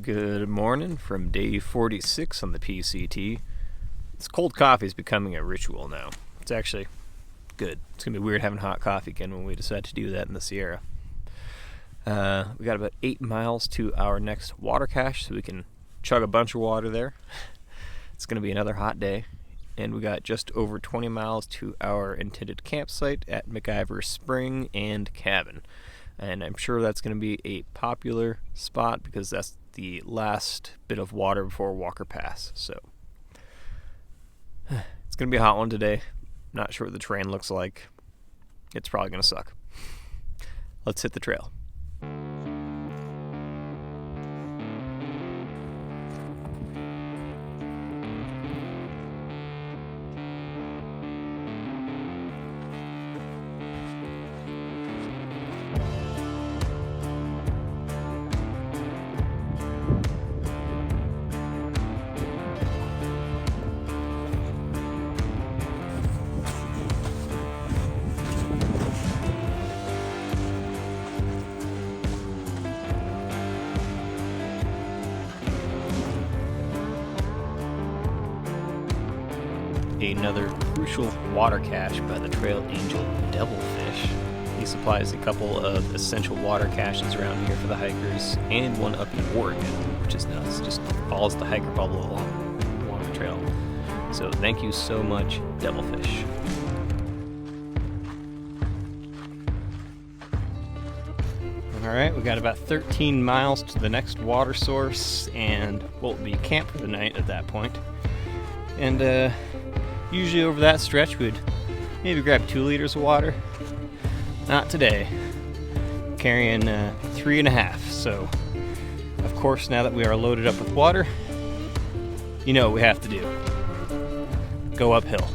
Good morning from day 46 on the PCT. This cold coffee is becoming a ritual now. It's actually good. It's going to be weird having hot coffee again when we decide to do that in the Sierra. We got about 8 miles to our next water cache, so we can chug a bunch of water there. It's going to be another hot day. And we got just over 20 miles to our intended campsite at McIver Spring and Cabin. And I'm sure that's going to be a popular spot because that's the last bit of water before Walker Pass. So it's going to be a hot one today. Not sure what the terrain looks like. It's probably going to suck. Let's hit the trail. Another crucial water cache by the trail angel Devilfish. He supplies a couple of essential water caches around here for the hikers, and one up in Oregon, which is nuts. Just follows the hiker bubble along the trail. So thank you so much, Devilfish. Alright, we got about 13 miles to the next water source, and we'll be camped for the night at that point. And usually over that stretch we'd maybe grab 2 liters of water. Not today. Carrying 3.5. So, of course, now that we are loaded up with water, you know what we have to do. Go uphill.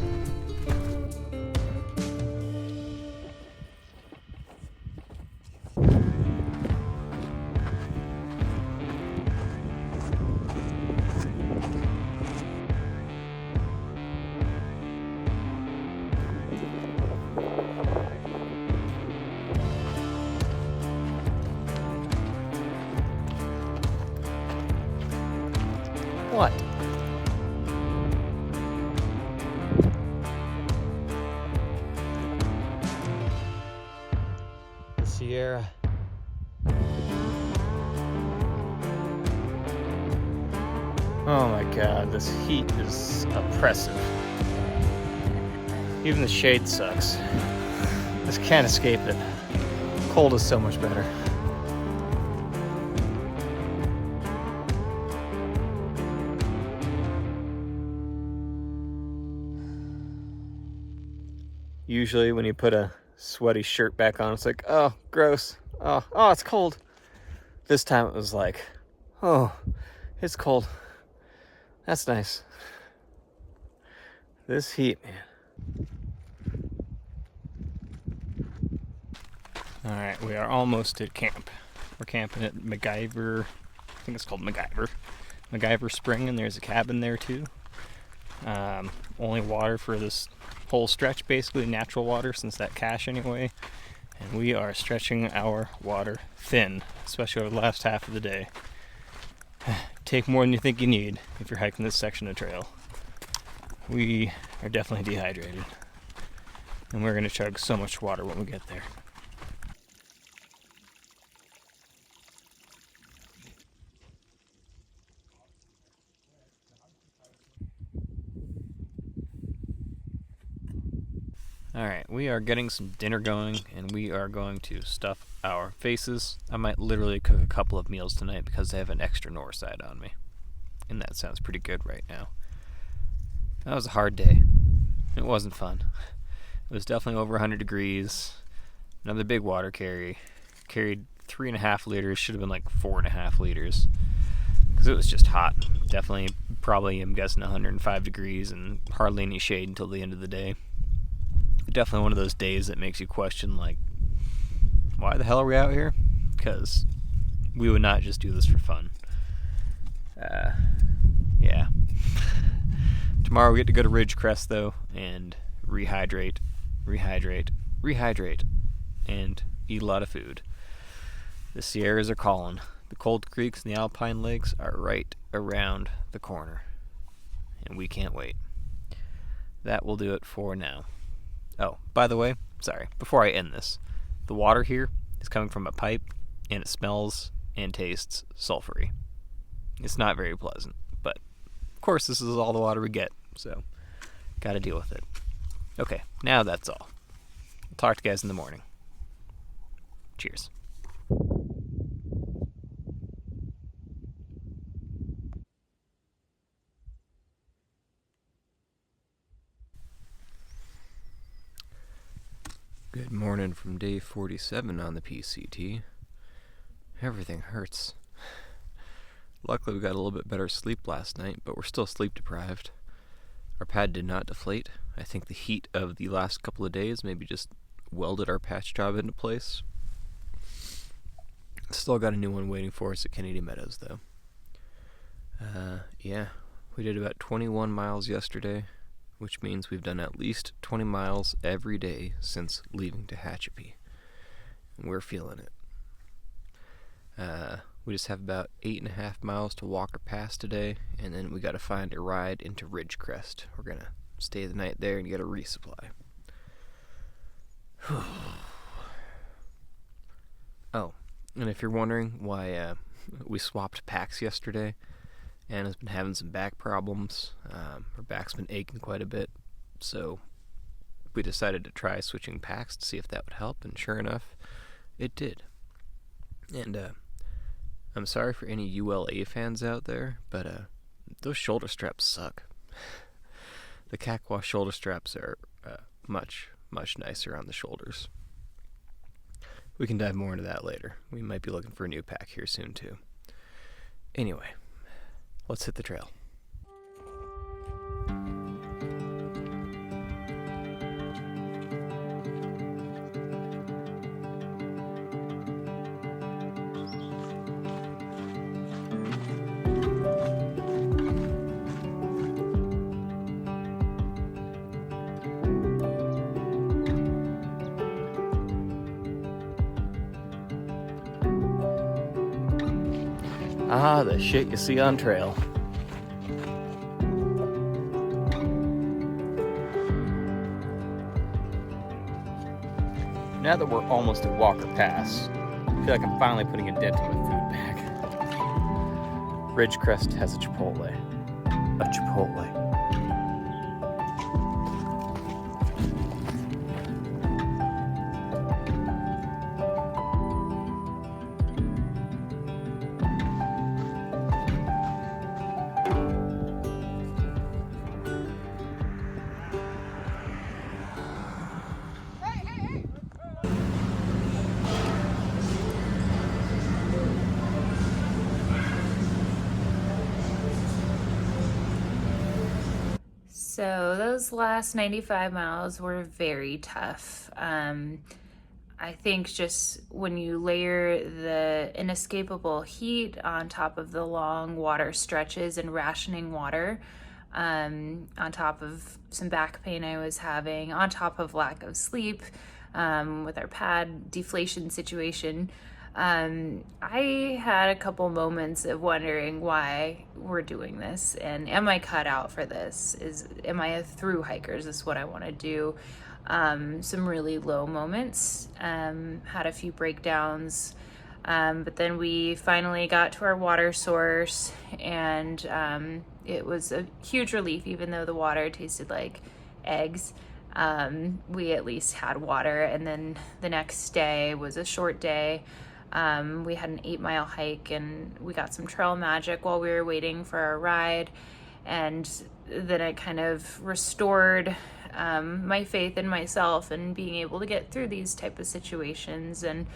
What? The Sierra. Oh my god, this heat is oppressive. Even the shade sucks. Just can't escape it. Cold is so much better. Usually when you put a sweaty shirt back on, it's like, oh, gross. Oh, it's cold. This time it was like, oh, it's cold. That's nice. This heat, man. Alright, we are almost at camp. We're camping at McIver, I think it's called McIver Spring, and there's a cabin there too. Only water for this whole stretch, basically natural water since that cache anyway, and we are stretching our water thin, especially over the last half of the day. Take more than you think you need if you're hiking this section of trail. We are definitely dehydrated, and we're going to chug so much water when we get there. Alright, we are getting some dinner going, and we are going to stuff our faces. I might literally cook a couple of meals tonight because I have an extra north side on me. And that sounds pretty good right now. That was a hard day. It wasn't fun. It was definitely over 100 degrees. Another big water carry. Carried 3.5 liters, should have been like 4.5 liters. Because it was just hot. Definitely, probably, I'm guessing 105 degrees and hardly any shade until the end of the day. Definitely one of those days that makes you question, like, why the hell are we out here? Because we would not just do this for fun. Yeah. Tomorrow we get to go to Ridgecrest, though, and rehydrate, and eat a lot of food. The Sierras are calling. The cold creeks and the alpine lakes are right around the corner. And we can't wait. That will do it for now. Oh, by the way, sorry, before I end this, the water here is coming from a pipe, and it smells and tastes sulfury. It's not very pleasant, but of course this is all the water we get, so gotta deal with it. Okay, now that's all. I'll talk to you guys in the morning. Cheers. Good morning from day 47 on the PCT. Everything hurts. Luckily we got a little bit better sleep last night, but we're still sleep deprived. Our pad did not deflate. I think the heat of the last couple of days maybe just welded our patch job into place. Still got a new one waiting for us at Kennedy Meadows though. Yeah, we did about 21 miles yesterday, which means we've done at least 20 miles every day since leaving Tehachapi. And we're feeling it. We just have about 8.5 miles to Walker Pass today, and then we gotta find a ride into Ridgecrest. We're gonna stay the night there and get a resupply. Oh, and if you're wondering why we swapped packs yesterday, Anna's been having some back problems. Her back's been aching quite a bit, so we decided to try switching packs to see if that would help, and sure enough, it did. And I'm sorry for any ULA fans out there, but those shoulder straps suck. The Kakwa shoulder straps are much, much nicer on the shoulders. We can dive more into that later. We might be looking for a new pack here soon, too. Anyway, let's hit the trail. Ah, the shit you see on trail. Now that we're almost at Walker Pass, I feel like I'm finally putting a dent in my food bag. Ridgecrest has a Chipotle. A Chipotle. So those last 95 miles were very tough. I think just when you layer the inescapable heat on top of the long water stretches and rationing water, on top of some back pain I was having, on top of lack of sleep, with our pad deflation situation, I had a couple moments of wondering why we're doing this, and am I cut out for this? Am I a thru hiker? Is this what I want to do? Some really low moments, had a few breakdowns, but then we finally got to our water source, and it was a huge relief. Even though the water tasted like eggs, we at least had water. And then the next day was a short day. We had an 8-mile hike, and we got some trail magic while we were waiting for our ride, and then it kind of restored my faith in myself and being able to get through these type of situations, and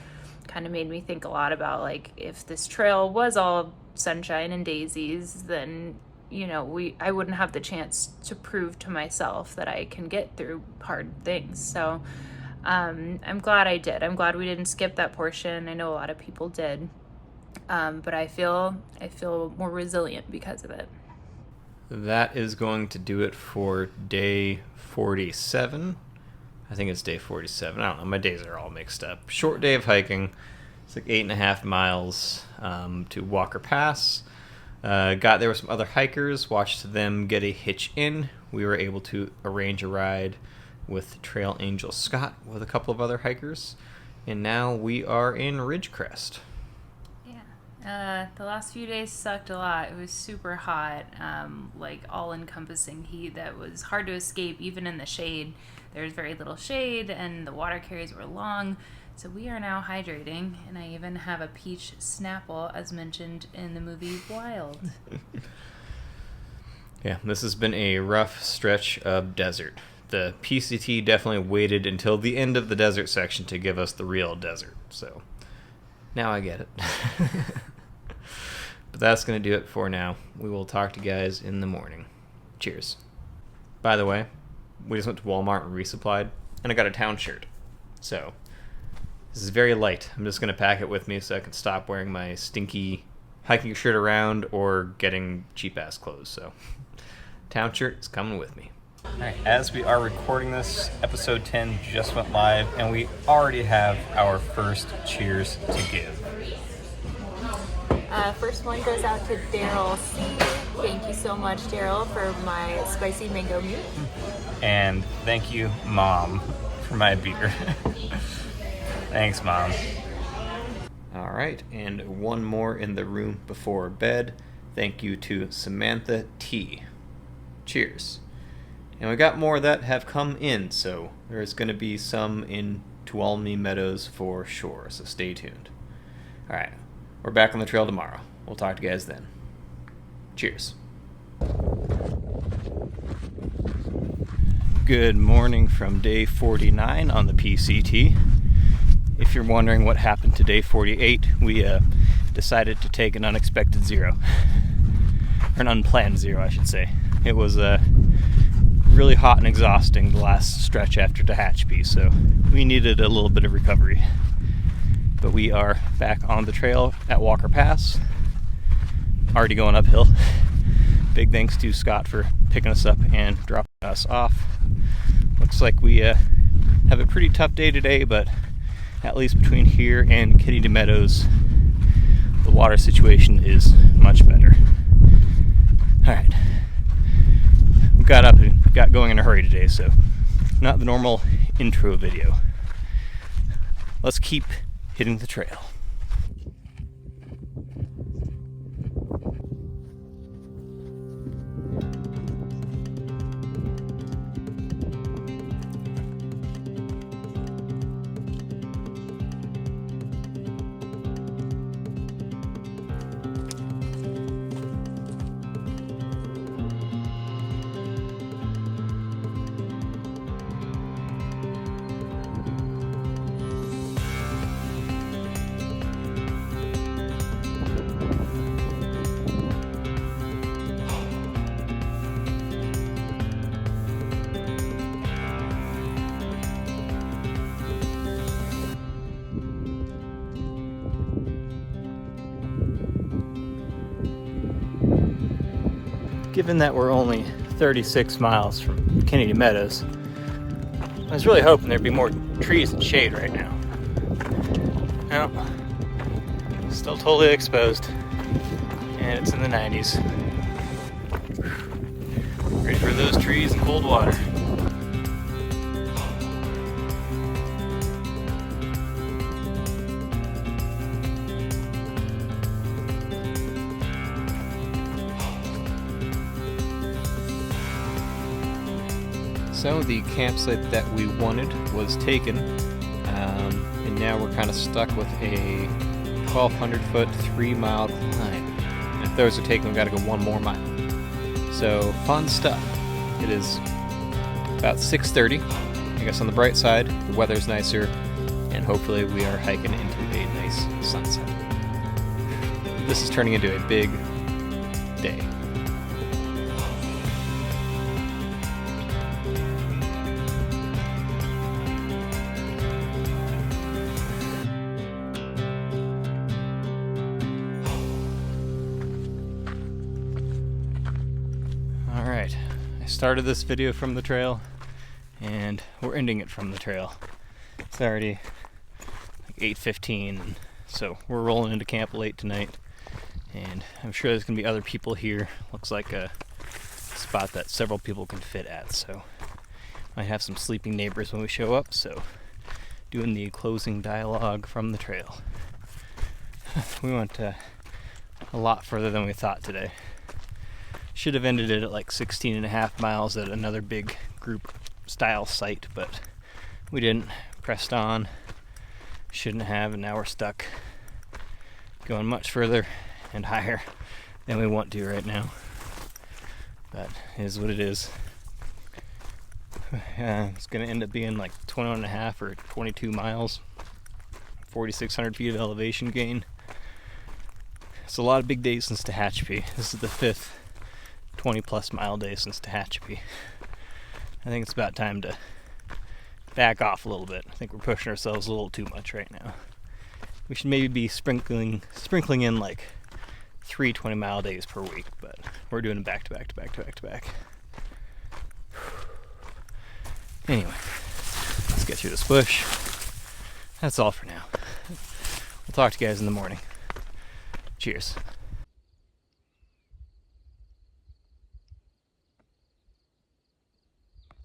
kind of made me think a lot about, like, if this trail was all sunshine and daisies, then I wouldn't have the chance to prove to myself that I can get through hard things. So I'm glad I did. I'm glad we didn't skip that portion. I know a lot of people did, but I feel more resilient because of it. That is going to do it for day 47. I think it's day 47. I don't know. My days are all mixed up. Short day of hiking. It's like 8.5 miles to Walker Pass. Got there with some other hikers, watched them get a hitch in. We were able to arrange a ride with Trail Angel Scott with a couple of other hikers. And now we are in Ridgecrest. The last few days sucked a lot. It was super hot, like all-encompassing heat that was hard to escape even in the shade. There was very little shade and the water carries were long. So we are now hydrating, and I even have a peach Snapple as mentioned in the movie Wild. Yeah, this has been a rough stretch of desert. The PCT definitely waited until the end of the desert section to give us the real desert. So now I get it. But that's going to do it for now. We will talk to you guys in the morning. Cheers. By the way, we just went to Walmart and resupplied, and I got a town shirt. So this is very light. I'm just going to pack it with me so I can stop wearing my stinky hiking shirt around or getting cheap-ass clothes. So town shirt is coming with me. All right, as we are recording this, episode 10 just went live, and we already have our first cheers to give. First one goes out to Daryl C. Thank you so much, Daryl, for my spicy mango mute. And thank you, Mom, for my beer. Thanks, Mom. All right, and one more in the room before bed. Thank you to Samantha T. Cheers. And we got more that have come in, so there's going to be some in Tuolumne Meadows for sure, so stay tuned. All right, we're back on the trail tomorrow. We'll talk to you guys then. Cheers. Good morning from day 49 on the PCT. If you're wondering what happened to day 48, we decided to take an unexpected zero. Or an unplanned zero, I should say. It was really hot and exhausting the last stretch after Tehachapi, so we needed a little bit of recovery. But we are back on the trail at Walker Pass, already going uphill. Big thanks to Scott for picking us up and dropping us off. Looks like we have a pretty tough day today, but at least between here and Kennedy Meadows, the water situation is much better. Alright, we got up and got going in a hurry today, so not the normal intro video. Let's keep hitting the trail. Given that we're only 36 miles from Kennedy Meadows, I was really hoping there'd be more trees and shade right now. Well, still totally exposed, and it's in the 90s. Ready for those trees and cold water. So the campsite that we wanted was taken, and now we're kind of stuck with a 1,200 foot, 3 mile climb. And if those are taken, we've got to go one more mile. So fun stuff. It is about 6:30. I guess on the bright side, the weather's nicer, and hopefully we are hiking into a nice sunset. This is turning into a big day. Alright, I started this video from the trail, and we're ending it from the trail. It's already like 8:15, and So we're rolling into camp late tonight, and I'm sure there's going to be other people here. Looks like a spot that several people can fit at, so might have some sleeping neighbors when we show up, so doing the closing dialogue from the trail. We went a lot further than we thought today. Should have ended it at like 16 and a half miles at another big group style site, but we didn't. Pressed on. Shouldn't have, and now we're stuck going much further and higher than we want to right now. But it is what it is. It's going to end up being like 21 and a half or 22 miles, 4,600 feet of elevation gain. It's a lot of big days since Tehachapi. This is the 5th 20 plus mile day since Tehachapi. I think it's about time to back off a little bit. I think we're pushing ourselves a little too much right now. We should maybe be sprinkling in like 3 20-mile days per week, but we're doing them back to back to back to back to back. Anyway, let's get through this bush. That's all for now. We'll talk to you guys in the morning. Cheers.